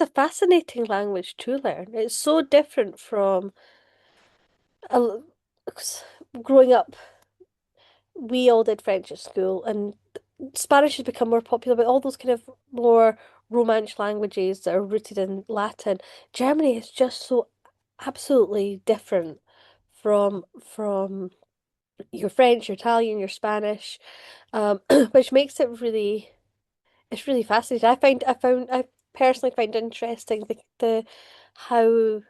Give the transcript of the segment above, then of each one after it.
a fascinating language to learn. It's so different from a, growing up. We all did French at school, and Spanish has become more popular, but all those kind of more Romance languages that are rooted in Latin, Germany is just so absolutely different from your French, your Italian, your Spanish, which makes it really it's really fascinating. I personally find interesting the how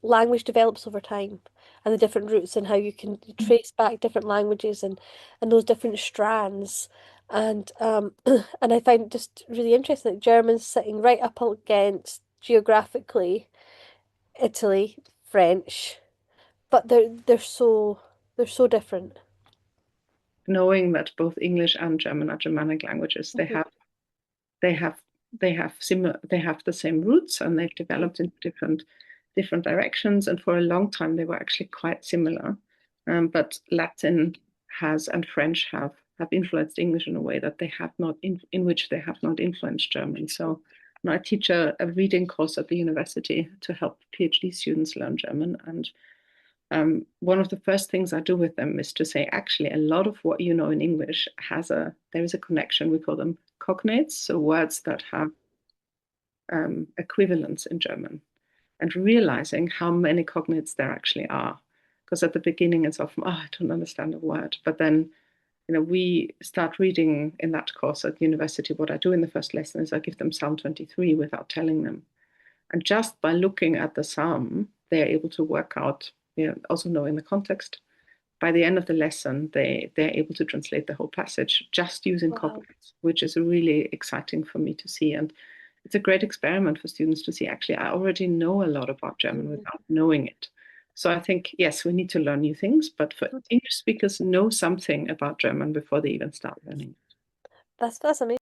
language develops over time and the different roots and how you can trace back different languages and those different strands. And and I find it just really interesting that German's sitting right up against geographically Italy, French, but they're so different. Knowing that both English and German are Germanic languages, Mhm. they have they have the same roots, and they've developed in different directions. And for a long time, they were actually quite similar. But Latin has and French have influenced English in a way that they have not in which they have not influenced German. So now I teach a reading course at the university to help PhD students learn German, and one of the first things I do with them is to say, actually, a lot of what you know in English there is a connection. We call them cognates, so words that have equivalents in German, and realizing how many cognates there actually are. Because at the beginning, it's often, oh, I don't understand a word. But then, we start reading in that course at university. What I do in the first lesson is I give them Psalm 23 without telling them. And just by looking at the psalm, they're able to work out, also knowing the context. By the end of the lesson, they're able to translate the whole passage just using Wow. cognates, which is really exciting for me to see. And it's a great experiment for students to see, actually, I already know a lot about German Mhm. without knowing it. So I think, yes, we need to learn new things, but for English speakers, know something about German before they even start learning. That's amazing.